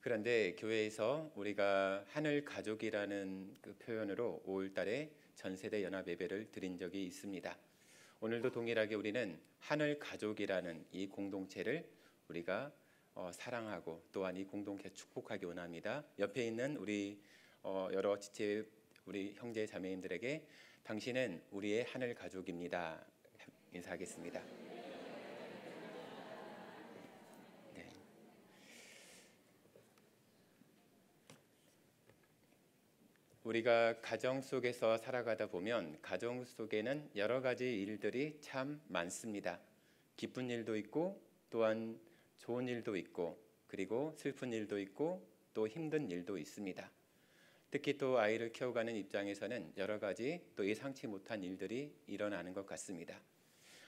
그런데 교회에서 우리가 하늘 가족이라는 그 표현으로 5월 달에 전세대 연합 예배를 드린 적이 있습니다. 오늘도 동일하게 우리는 하늘 가족이라는 이 공동체를 우리가 사랑하고 또한 이 공동체 축복하기 원합니다. 옆에 있는 우리 여러 지체 우리 형제 자매님들에게 당신은 우리의 하늘 가족입니다. 인사하겠습니다. 네. 우리가 가정 속에서 살아가다 보면 가정 속에는 여러 가지 일들이 참 많습니다. 기쁜 일도 있고 또한 좋은 일도 있고 그리고 슬픈 일도 있고 또 힘든 일도 있습니다. 특히 또 아이를 키워가는 입장에서는 여러 가지 또 예상치 못한 일들이 일어나는 것 같습니다.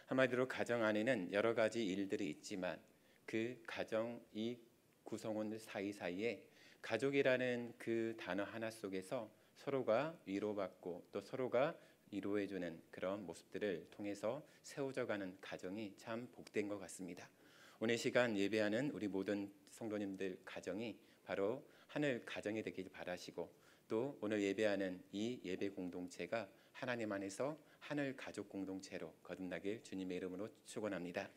한마디로 가정 안에는 여러 가지 일들이 있지만 그 가정 이 구성원 사이사이에 가족이라는 그 단어 하나 속에서 서로가 위로받고 또 서로가 위로해주는 그런 모습들을 통해서 세워져가는 가정이 참 복된 것 같습니다. 오늘 시간 예배하는 우리 모든 성도님들 가정이 바로 하늘 가정이 되길 바라시고 또 오늘 예배하는 이 예배 공동체가 하나님 안에서 하늘 가족 공동체로 거듭나길 주님의 이름으로 축원합니다.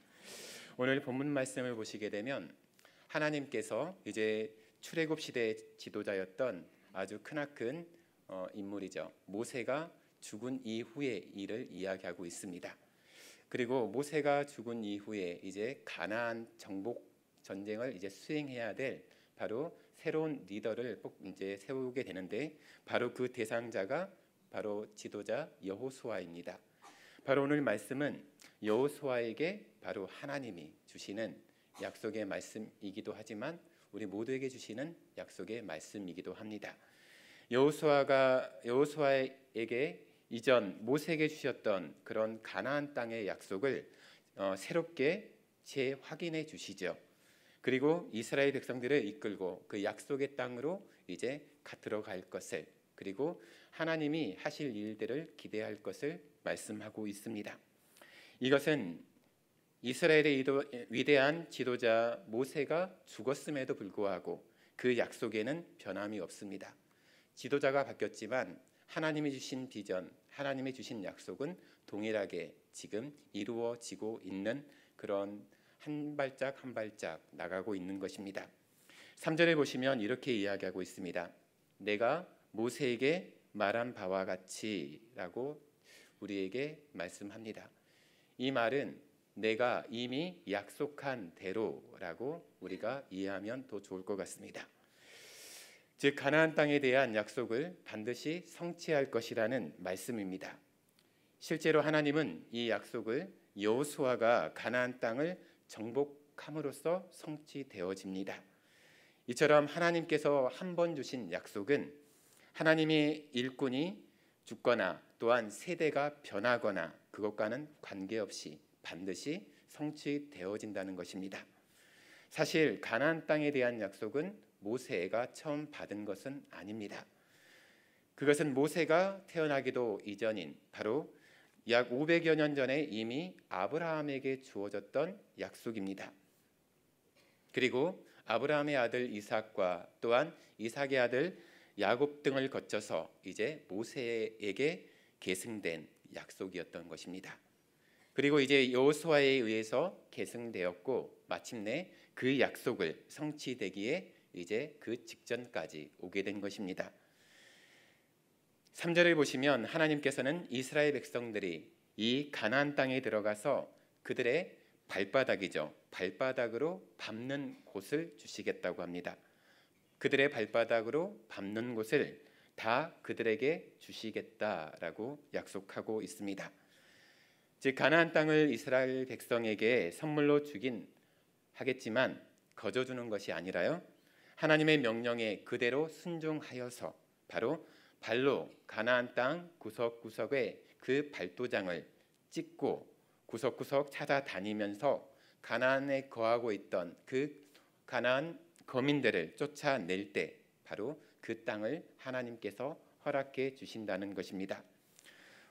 오늘 본문 말씀을 보시게 되면 하나님께서 이제 출애굽 시대 지도자였던 아주 크나큰 인물이죠. 모세가 죽은 이후의 일을 이야기하고 있습니다. 그리고 모세가 죽은 이후에 이제 가나안 정복 전쟁을 이제 수행해야 될 바로 새로운 리더를 꼭 이제 세우게 되는데 바로 그 대상자가 바로 지도자 여호수아입니다. 바로 오늘 말씀은 여호수아에게 바로 하나님이 주시는 약속의 말씀이기도 하지만 우리 모두에게 주시는 약속의 말씀이기도 합니다. 여호수아에게 이전 모세에게 주셨던 그런 가나안 땅의 약속을 새롭게 재확인해 주시죠. 그리고 이스라엘 백성들을 이끌고 그 약속의 땅으로 이제 들어갈 것을 그리고 하나님이 하실 일들을 기대할 것을 말씀하고 있습니다. 이것은 이스라엘의 위대한 지도자 모세가 죽었음에도 불구하고 그 약속에는 변함이 없습니다. 지도자가 바뀌었지만 하나님이 주신 비전, 하나님이 주신 약속은 동일하게 지금 이루어지고 있는 그런 한 발짝 한 발짝 나가고 있는 것입니다. 3절에 보시면 이렇게 이야기하고 있습니다. 내가 모세에게 말한 바와 같이라고 우리에게 말씀합니다. 이 말은 내가 이미 약속한 대로라고 우리가 이해하면 더 좋을 것 같습니다. 즉 가나안 땅에 대한 약속을 반드시 성취할 것이라는 말씀입니다. 실제로 하나님은 이 약속을 여호수아가 가나안 땅을 정복함으로써 성취되어집니다. 이처럼 하나님께서 한 번 주신 약속은 하나님의 일꾼이 죽거나 또한 세대가 변하거나 그것과는 관계없이 반드시 성취되어진다는 것입니다. 사실 가나안 땅에 대한 약속은 모세가 처음 받은 것은 아닙니다. 그것은 모세가 태어나기도 이전인 바로 약 500여 년 전에 이미 아브라함에게 주어졌던 약속입니다. 그리고 아브라함의 아들 이삭과 또한 이삭의 아들 야곱 등을 거쳐서 이제 모세에게 계승된 약속이었던 것입니다. 그리고 이제 여호수아에 의해서 계승되었고 마침내 그 약속을 성취되기에 이제 그 직전까지 오게 된 것입니다. 3절을 보시면 하나님께서는 이스라엘 백성들이 이 가나안 땅에 들어가서 그들의 발바닥이죠. 발바닥으로 밟는 곳을 주시겠다고 합니다. 그들의 발바닥으로 밟는 곳을 다 그들에게 주시겠다라고 약속하고 있습니다. 즉 가나안 땅을 이스라엘 백성에게 선물로 주긴 하겠지만 거저 주는 것이 아니라요. 하나님의 명령에 그대로 순종하여서 바로 발로 가나안 땅 구석구석에 그 발도장을 찍고 구석구석 찾아다니면서 가나안에 거하고 있던 그 가나안 거민들을 쫓아낼 때 바로 그 땅을 하나님께서 허락해 주신다는 것입니다.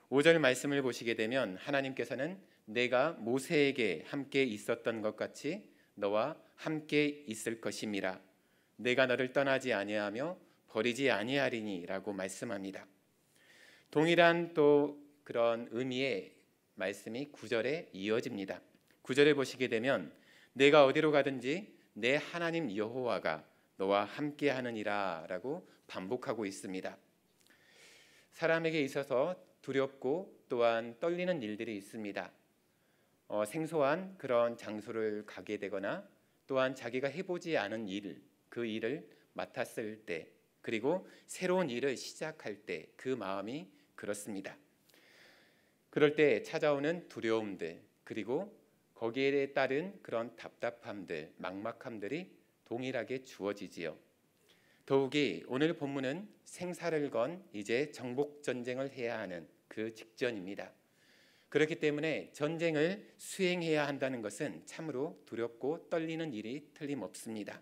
5절 말씀을 보시게 되면 하나님께서는 내가 모세에게 함께 있었던 것 같이 너와 함께 있을 것임이라 내가 너를 떠나지 아니하며 버리지 아니하리니라고 말씀합니다. 동일한 또 그런 의미의 말씀이 9절에 이어집니다. 9절에 보시게 되면 내가 어디로 가든지 내 하나님 여호와가 너와 함께 하느니라 라고 반복하고 있습니다. 사람에게 있어서 두렵고 또한 떨리는 일들이 있습니다. 생소한 그런 장소를 가게 되거나 또한 자기가 해보지 않은 일, 그 일을 맡았을 때, 그리고 새로운 일을 시작할 때 그 마음이 그렇습니다. 그럴 때 찾아오는 두려움들, 그리고 거기에 따른 그런 답답함들, 막막함들이 동일하게 주어지지요. 더욱이 오늘 본문은 생사를 건 이제 정복 전쟁을 해야 하는 그 직전입니다. 그렇기 때문에 전쟁을 수행해야 한다는 것은 참으로 두렵고 떨리는 일이 틀림없습니다.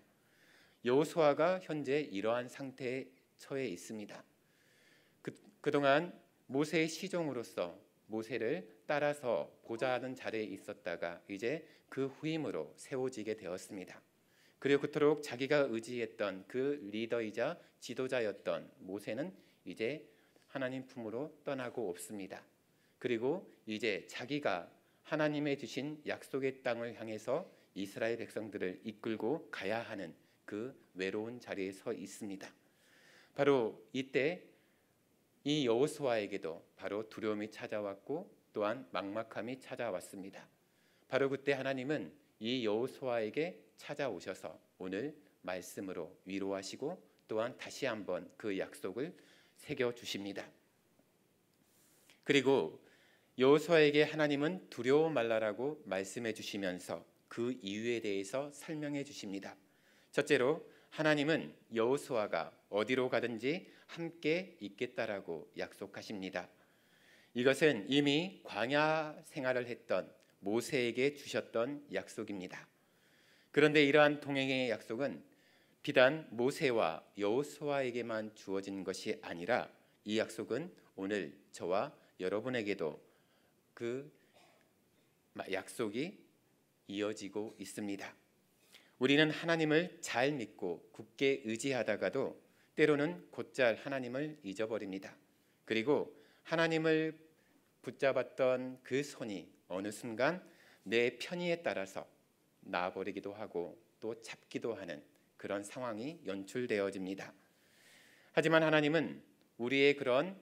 여호수아가 현재 이러한 상태에 처해 있습니다. 그동안 모세의 시종으로서 모세를 따라서 보좌하는 자리에 있었다가 이제 그 후임으로 세워지게 되었습니다. 그리고 그토록 자기가 의지했던 그 리더이자 지도자였던 모세는 이제 하나님 품으로 떠나고 없습니다. 그리고 이제 자기가 하나님의 주신 약속의 땅을 향해서 이스라엘 백성들을 이끌고 가야 하는 그 외로운 자리에 서 있습니다. 바로 이때 이 여호수아에게도 바로 두려움이 찾아왔고 또한 막막함이 찾아왔습니다. 바로 그때 하나님은 이 여호수아에게 찾아오셔서 오늘 말씀으로 위로하시고 또한 다시 한번 그 약속을 새겨주십니다. 그리고 여호수아에게 하나님은 두려워 말라라고 말씀해 주시면서 그 이유에 대해서 설명해 주십니다. 첫째로 하나님은 여호수아가 어디로 가든지 함께 있겠다라고 약속하십니다. 이것은 이미 광야 생활을 했던 모세에게 주셨던 약속입니다. 그런데 이러한 동행의 약속은 비단 모세와 여호수아에게만 주어진 것이 아니라 이 약속은 오늘 저와 여러분에게도 그 약속이 이어지고 있습니다. 우리는 하나님을 잘 믿고 굳게 의지하다가도 때로는 곧잘 하나님을 잊어버립니다. 그리고 하나님을 붙잡았던 그 손이 어느 순간 내 편의에 따라서 놔버리기도 하고 또 잡기도 하는 그런 상황이 연출되어집니다. 하지만 하나님은 우리의 그런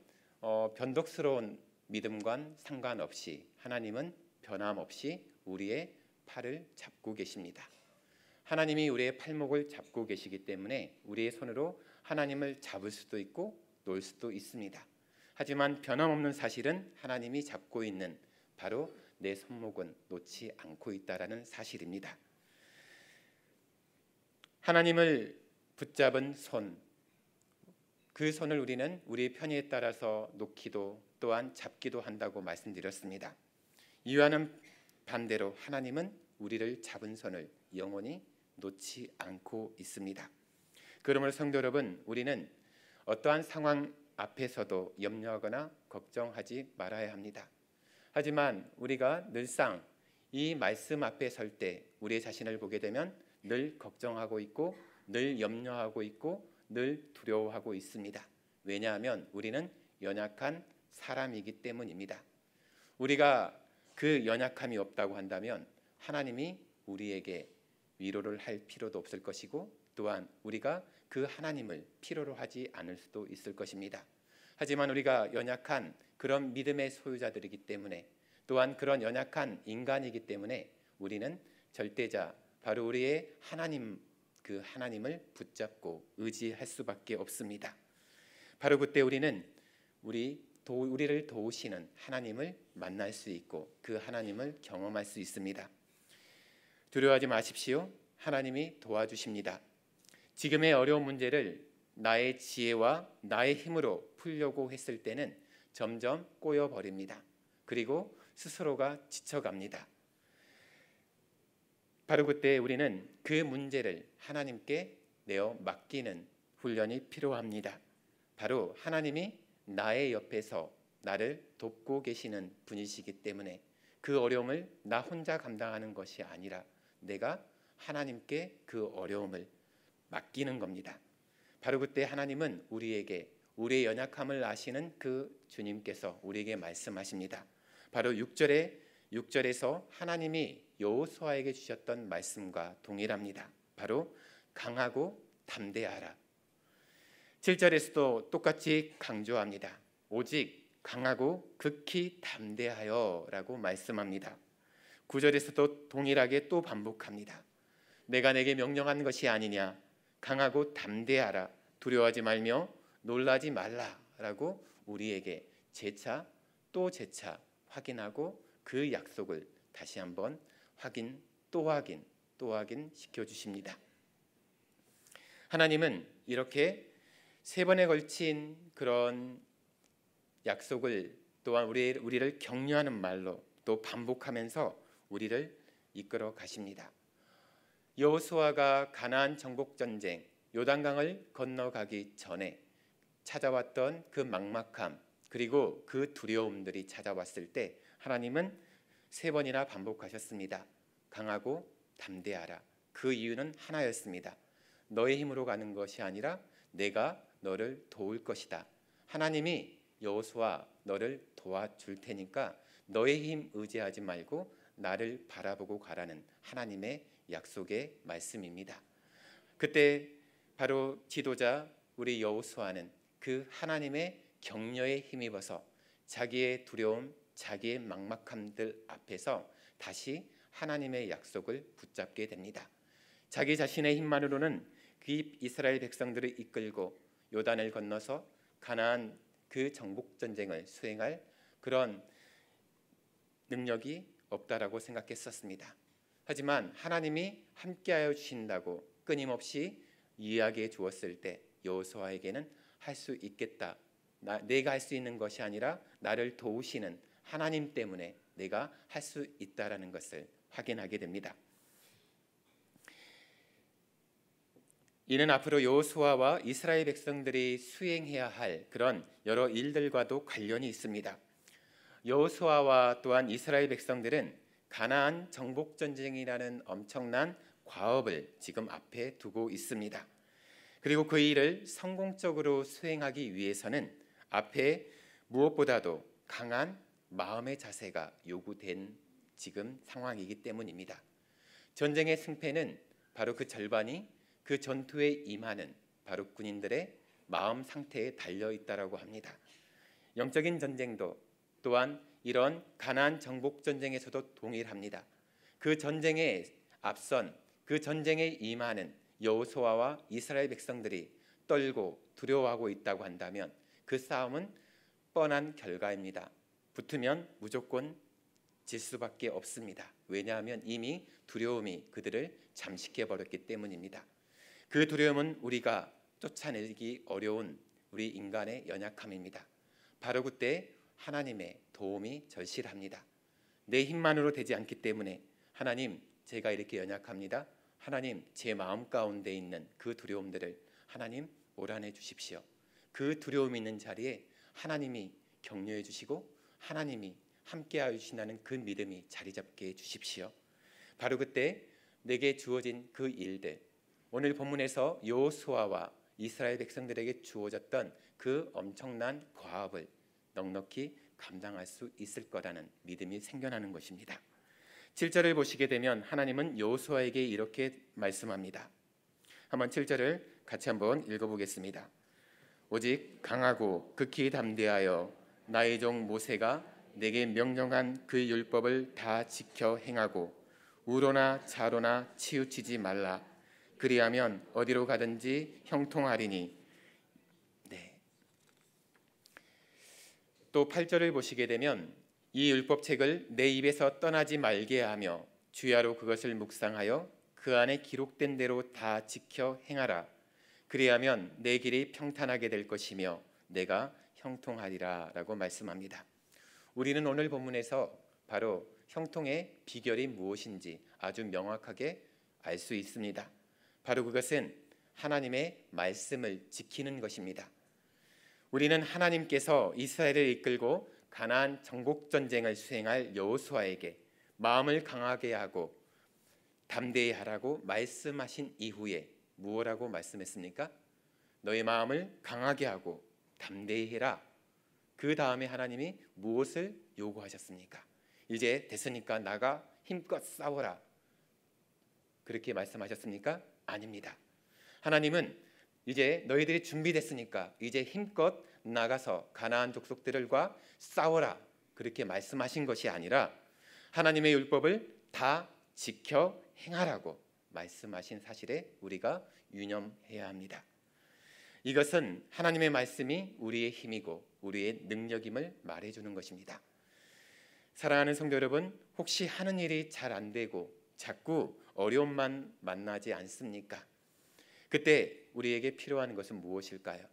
변덕스러운 믿음과는 상관없이 하나님은 변함없이 우리의 팔을 잡고 계십니다. 하나님이 우리의 팔목을 잡고 계시기 때문에 우리의 손으로 하나님을 잡을 수도 있고 놓을 수도 있습니다. 하지만 변함없는 사실은 하나님이 잡고 있는 바로 내 손목은 놓지 않고 있다라는 사실입니다. 하나님을 붙잡은 손, 그 손을 우리는 우리의 편의에 따라서 놓기도 또한 잡기도 한다고 말씀드렸습니다. 이와는 반대로 하나님은 우리를 잡은 손을 영원히 놓지 않고 있습니다. 그러므로 성도 여러분, 우리는 어떠한 상황 앞에서도 염려하거나 걱정하지 말아야 합니다. 하지만 우리가 늘상 이 말씀 앞에 설 때 우리의 자신을 보게 되면 늘 걱정하고 있고 늘 염려하고 있고 늘 두려워하고 있습니다. 왜냐하면 우리는 연약한 사람이기 때문입니다. 우리가 그 연약함이 없다고 한다면 하나님이 우리에게 위로를 할 필요도 없을 것이고 또한 우리가 그 하나님을 필요로 하지 않을 수도 있을 것입니다. 하지만 우리가 연약한 그런 믿음의 소유자들이기 때문에 또한 그런 연약한 인간이기 때문에 우리는 절대자 바로 우리의 하나님, 그 하나님을 붙잡고 의지할 수밖에 없습니다. 바로 그때 우리는 우리를 도우시는 하나님을 만날 수 있고 그 하나님을 경험할 수 있습니다. 두려워하지 마십시오. 하나님이 도와주십니다. 지금의 어려운 문제를 나의 지혜와 나의 힘으로 풀려고 했을 때는 점점 꼬여버립니다. 그리고 스스로가 지쳐갑니다. 바로 그때 우리는 그 문제를 하나님께 내어 맡기는 훈련이 필요합니다. 바로 하나님이 나의 옆에서 나를 돕고 계시는 분이시기 때문에 그 어려움을 나 혼자 감당하는 것이 아니라 내가 하나님께 그 어려움을 맡기는 겁니다. 바로 그때 하나님은 우리에게 우리의 연약함을 아시는 그 주님께서 우리에게 말씀하십니다. 바로 6절에서 하나님이 여호수아에게 주셨던 말씀과 동일합니다. 바로 강하고 담대하라. 7절에서도 똑같이 강조합니다. 오직 강하고 극히 담대하여 라고 말씀합니다. 9절에서도 동일하게 또 반복합니다. 내가 내게 명령한 것이 아니냐, 강하고 담대하라, 두려워하지 말며 놀라지 말라라고 우리에게 재차 또 재차 확인하고 그 약속을 다시 한번 확인 시켜주십니다. 하나님은 이렇게 세 번에 걸친 그런 약속을 또한 우리를 격려하는 말로 또 반복하면서 우리를 이끌어 가십니다. 여호수아가 가나안 정복 전쟁 요단강을 건너가기 전에 찾아왔던 그 막막함 그리고 그 두려움들이 찾아왔을 때 하나님은 세 번이나 반복하셨습니다. 강하고 담대하라. 그 이유는 하나였습니다. 너의 힘으로 가는 것이 아니라 내가 너를 도울 것이다. 하나님이 여호수아 너를 도와줄 테니까 너의 힘 의지하지 말고 나를 바라보고 가라는 하나님의 약속의 말씀입니다. 그때 바로 지도자 우리 여호수아는 그 하나님의 격려에 힘입어서 자기의 두려움, 자기의 막막함들 앞에서 다시 하나님의 약속을 붙잡게 됩니다. 자기 자신의 힘만으로는 그 이스라엘 백성들을 이끌고 요단을 건너서 가나안 그 정복 전쟁을 수행할 그런 능력이 없다라고 생각했었습니다. 하지만 하나님이 함께하여 주신다고 끊임없이 이야기해 주었을 때 여호수아에게는 할 수 있겠다. 내가 할 수 있는 것이 아니라 나를 도우시는 하나님 때문에 내가 할 수 있다라는 것을 확인하게 됩니다. 이는 앞으로 여호수아와 이스라엘 백성들이 수행해야 할 그런 여러 일들과도 관련이 있습니다. 여호수아와 또한 이스라엘 백성들은 가나안 정복 전쟁이라는 엄청난 과업을 지금 앞에 두고 있습니다. 그리고 그 일을 성공적으로 수행하기 위해서는 앞에 무엇보다도 강한 마음의 자세가 요구된 지금 상황이기 때문입니다. 전쟁의 승패는 바로 그 절반이 그 전투에 임하는 바로 군인들의 마음 상태에 달려 있다라고 합니다. 영적인 전쟁도 또한 이런 가나안 정복 전쟁에서도 동일합니다. 그 전쟁에 앞선 그 전쟁에 임하는 여호수아와 이스라엘 백성들이 떨고 두려워하고 있다고 한다면 그 싸움은 뻔한 결과입니다. 붙으면 무조건 질 수밖에 없습니다. 왜냐하면 이미 두려움이 그들을 잠식해 버렸기 때문입니다. 그 두려움은 우리가 쫓아내기 어려운 우리 인간의 연약함입니다. 바로 그때 하나님의 도움이 절실합니다. 내 힘만으로 되지 않기 때문에 하나님 제가 이렇게 연약합니다. 하나님 제 마음 가운데 있는 그 두려움들을 하나님 몰아내 주십시오. 그 두려움이 있는 자리에 하나님이 격려해 주시고 하나님이 함께하여 주신다는 그 믿음이 자리 잡게 해 주십시오. 바로 그때 내게 주어진 그 일들, 오늘 본문에서 여호수아와 이스라엘 백성들에게 주어졌던 그 엄청난 과업을 넉넉히 감당할 수 있을 거라는 믿음이 생겨나는 것입니다. 7절을 보시게 되면 하나님은 여호수아에게 이렇게 말씀합니다. 한번 7절을 같이 한번 읽어보겠습니다. 오직 강하고 극히 담대하여 나의 종 모세가 내게 명령한 그 율법을 다 지켜 행하고 우로나 좌로나 치우치지 말라. 그리하면 어디로 가든지 형통하리니. 네. 또 8절을 보시게 되면 이 율법책을 내 입에서 떠나지 말게 하며 주야로 그것을 묵상하여 그 안에 기록된 대로 다 지켜 행하라. 그리하면 내 길이 평탄하게 될 것이며 내가 형통하리라 라고 말씀합니다. 우리는 오늘 본문에서 바로 형통의 비결이 무엇인지 아주 명확하게 알 수 있습니다. 바로 그것은 하나님의 말씀을 지키는 것입니다. 우리는 하나님께서 이스라엘을 이끌고 가나안 정복 전쟁을 수행할 여호수아에게 마음을 강하게 하고 담대히 하라고 말씀하신 이후에 무엇라고 말씀했습니까? 너의 마음을 강하게 하고 담대히 해라. 그 다음에 하나님이 무엇을 요구하셨습니까? 이제 됐으니까 나가 힘껏 싸워라. 그렇게 말씀하셨습니까? 아닙니다. 하나님은 이제 너희들이 준비됐으니까 이제 힘껏 나가서 가나안 족속들과 싸워라. 그렇게 말씀하신 것이 아니라 하나님의 율법을 다 지켜 행하라고 말씀하신 사실에 우리가 유념해야 합니다. 이것은 하나님의 말씀이 우리의 힘이고 우리의 능력임을 말해주는 것입니다. 사랑하는 성도 여러분, 혹시 하는 일이 잘 안 되고 자꾸 어려움만 만나지 않습니까? 그때 우리에게 필요한 것은 무엇일까요?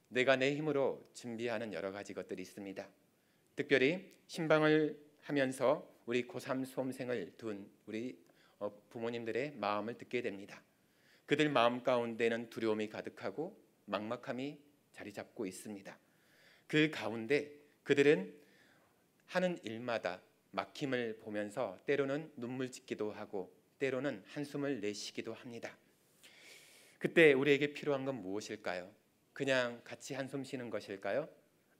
내가 내 힘으로 준비하는 여러 가지 것들이 있습니다. 특별히 신방을 하면서 우리 고3 수험생을 둔 우리 부모님들의 마음을 듣게 됩니다. 그들 마음 가운데는 두려움이 가득하고 막막함이 자리 잡고 있습니다. 그 가운데 그들은 하는 일마다 막힘을 보면서 때로는 눈물 짓기도 하고 때로는 한숨을 내쉬기도 합니다. 그때 우리에게 필요한 건 무엇일까요? 그냥 같이 한숨 쉬는 것일까요?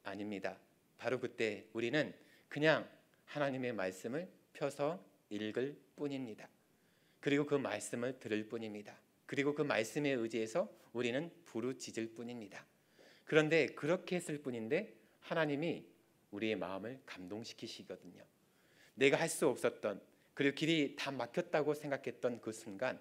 아닙니다. 바로 그때 우리는 그냥 하나님의 말씀을 펴서 읽을 뿐입니다. 그리고 그 말씀을 들을 뿐입니다. 그리고 그 말씀에 의지해서 우리는 부르짖을 뿐입니다. 그런데 그렇게 했을 뿐인데 하나님이 우리의 마음을 감동시키시거든요. 내가 할 수 없었던, 그리고 길이 다 막혔다고 생각했던 그 순간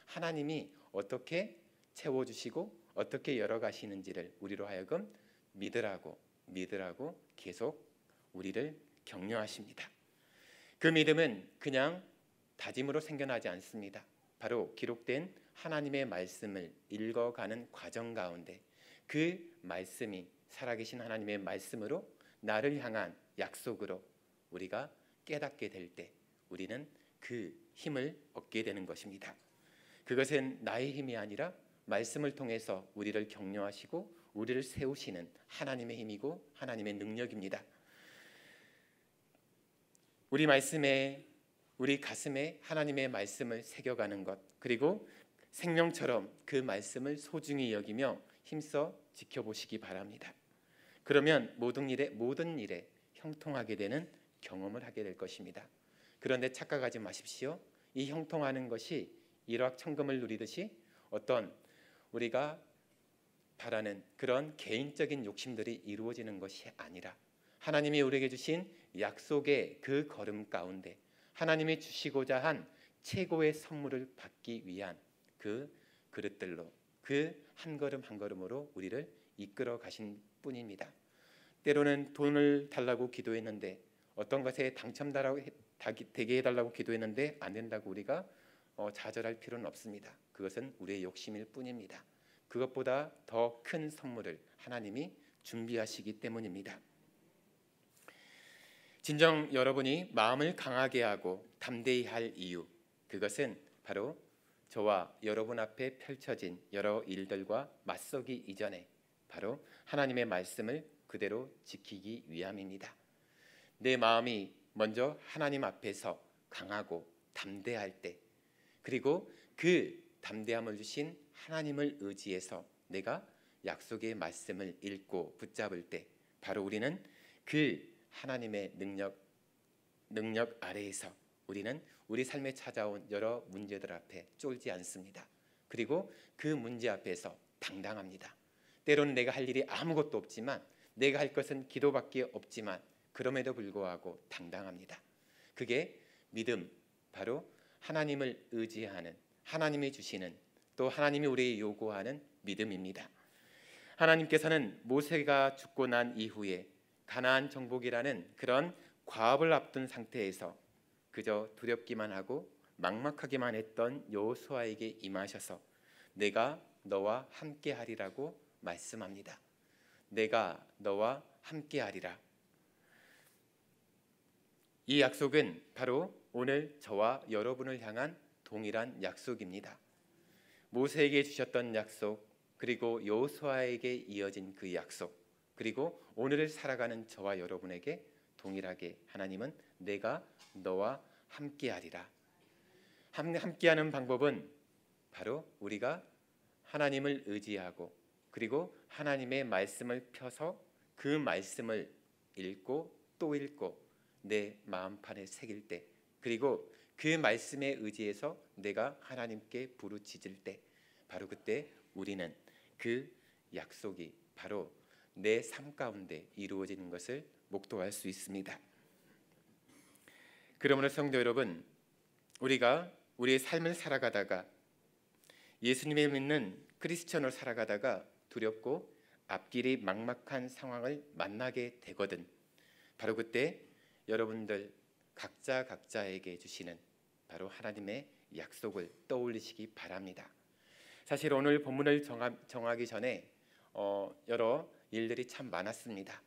하나님이 어떻게 채워주시고 어떻게 열어가시는지를 우리로 하여금 믿으라고 계속 우리를 격려하십니다. 그 믿음은 그냥 다짐으로 생겨나지 않습니다. 바로 기록된 하나님의 말씀을 읽어가는 과정 가운데 그 말씀이 살아계신 하나님의 말씀으로 나를 향한 약속으로 우리가 깨닫게 될 때 우리는 그 힘을 얻게 되는 것입니다. 그것은 나의 힘이 아니라 말씀을 통해서 우리를 격려하시고 우리를 세우시는 하나님의 힘이고 하나님의 능력입니다. 우리 가슴에 하나님의 말씀을 새겨가는 것, 그리고 생명처럼 그 말씀을 소중히 여기며 힘써 지켜보시기 바랍니다. 그러면 모든 일에 형통하게 되는 경험을 하게 될 것입니다. 그런데 착각하지 마십시오. 이 형통하는 것이 일확천금을 누리듯이 어떤 우리가 바라는 그런 개인적인 욕심들이 이루어지는 것이 아니라 하나님이 우리에게 주신 약속의 그 걸음 가운데 하나님이 주시고자 한 최고의 선물을 받기 위한 그 그릇들로 그 한 걸음 한 걸음으로 우리를 이끌어 가신 뿐입니다. 때로는 돈을 달라고 기도했는데 어떤 것에 되게 해달라고 기도했는데 안 된다고 우리가 좌절할 필요는 없습니다. 그것은 우리의 욕심일 뿐입니다. 그것보다 더 큰 선물을 하나님이 준비하시기 때문입니다. 진정 여러분이 마음을 강하게 하고 담대히 할 이유, 그것은 바로 저와 여러분 앞에 펼쳐진 여러 일들과 맞서기 이전에 바로 하나님의 말씀을 그대로 지키기 위함입니다. 내 마음이 먼저 하나님 앞에서 강하고 담대할 때, 그리고 그 담대함을 주신 하나님을 의지해서 내가 약속의 말씀을 읽고 붙잡을 때 바로 우리는 그 하나님의 능력 아래에서 우리는 우리 삶에 찾아온 여러 문제들 앞에 쫄지 않습니다. 그리고 그 문제 앞에서 당당합니다. 때로는 내가 할 일이 아무것도 없지만, 내가 할 것은 기도밖에 없지만 그럼에도 불구하고 당당합니다. 그게 믿음, 바로 하나님을 의지하는, 하나님이 주시는, 또 하나님이 우리에게 요구하는 믿음입니다. 하나님께서는 모세가 죽고 난 이후에 가나안 정복이라는 그런 과업을 앞둔 상태에서 그저 두렵기만 하고 막막하기만 했던 여호수아에게 임하셔서 내가 너와 함께하리라고 말씀합니다. 내가 너와 함께하리라. 이 약속은 바로 오늘 저와 여러분을 향한 동일한 약속입니다. 모세에게 주셨던 약속, 그리고 여호수아에게 이어진 그 약속, 그리고 오늘을 살아가는 저와 여러분에게 동일하게 하나님은 내가 너와 함께하리라. 함께하는 방법은 바로 우리가 하나님을 의지하고 그리고 하나님의 말씀을 펴서 그 말씀을 읽고 또 읽고 내 마음판에 새길 때, 그리고 그 말씀에 의지해서 내가 하나님께 부르짖을 때, 바로 그때 우리는 그 약속이 바로 내 삶 가운데 이루어지는 것을 목도할 수 있습니다. 그러므로 성도 여러분, 우리가 우리의 삶을 살아가다가 예수님을 믿는 크리스천으로 살아가다가 두렵고 앞길이 막막한 상황을 만나게 되거든, 바로 그때 여러분들 각자에게 주시는 바로 하나님의 약속을 떠올리시기 바랍니다. 사실 오늘 본문을 정하기 전에 여러 일들이 참 많았습니다.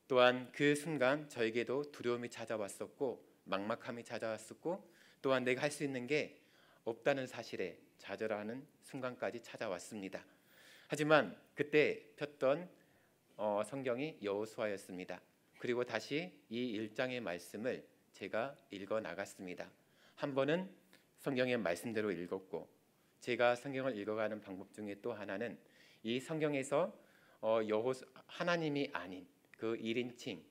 또한 그 순간 저에게도 두려움이 찾아왔었고 막막함이 찾아왔었고 또한 내가 할 수 있는 게 없다는 사실에 좌절하는 순간까지 찾아왔습니다. 하지만 그때 폈던 성경이 여호수아였습니다. 그리고 다시 이 1장의 말씀을 제가 읽어 나갔습니다. 한 번은 성경의 말씀대로 읽었고, 제가 성경을 읽어가는 방법 중에 또 하나는 이 성경에서 하나님이 아닌 그 1인칭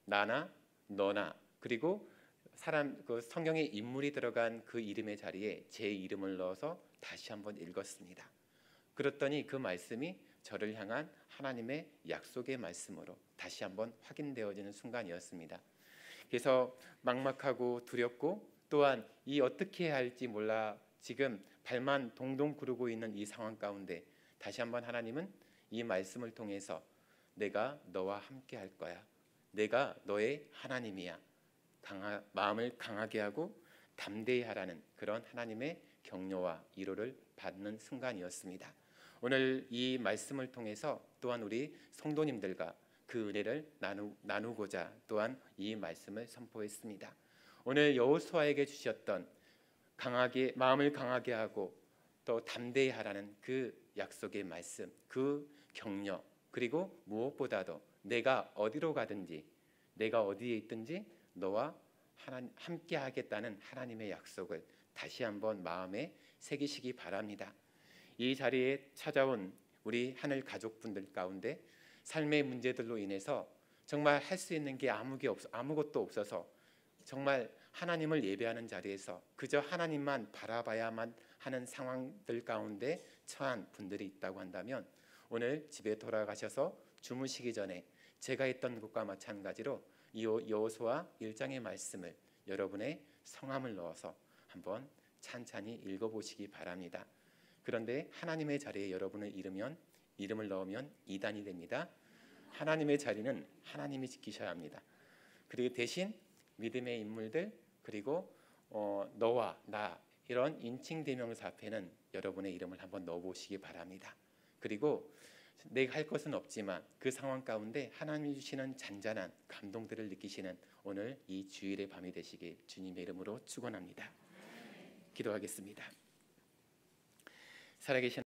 나나 너나 그리고 그 성경의 인물이 들어간 그 이름의 자리에 제 이름을 넣어서 다시 한번 읽었습니다. 그랬더니 그 말씀이 저를 향한 하나님의 약속의 말씀으로 다시 한번 확인되어지는 순간이었습니다. 그래서 막막하고 두렵고 또한 이 어떻게 해야 할지 몰라 지금 발만 동동 구르고 있는 이 상황 가운데 다시 한번 하나님은 이 말씀을 통해서 내가 너와 함께 할 거야, 내가 너의 하나님이야, 마음을 강하게 하고 담대히 하라는 그런 하나님의 격려와 위로를 받는 순간이었습니다. 오늘 이 말씀을 통해서 또한 우리 성도님들과 그 은혜를 나누고자 또한 이 말씀을 선포했습니다. 오늘 여호수아에게 주셨던 마음을 강하게 하고 또 담대히 하라는 그 약속의 말씀, 그 격려, 그리고 무엇보다도 내가 어디로 가든지 내가 어디에 있든지 너와 함께 하겠다는 하나님의 약속을 다시 한번 마음에 새기시기 바랍니다. 이 자리에 찾아온 우리 하늘 가족분들 가운데 삶의 문제들로 인해서 정말 할 수 있는 게 아무것도 없어서 정말 하나님을 예배하는 자리에서 그저 하나님만 바라봐야만 하는 상황들 가운데 처한 분들이 있다고 한다면 오늘 집에 돌아가셔서 주무시기 전에 제가 했던 것과 마찬가지로 이 여호수아 1장의 말씀을 여러분의 성함을 넣어서 한번 찬찬히 읽어보시기 바랍니다. 그런데 하나님의 자리에 여러분을 이름을 넣으면 이단이 됩니다. 하나님의 자리는 하나님이 지키셔야 합니다. 그리고 대신 믿음의 인물들 그리고 너와 나 이런 인칭 대명사 앞에는 여러분의 이름을 한번 넣어보시기 바랍니다. 그리고 내가 할 것은 없지만 그 상황 가운데 하나님이 주시는 잔잔한 감동들을 느끼시는 오늘 이 주일의 밤이 되시길 주님의 이름으로 축원합니다. 기도하겠습니다. 살아계신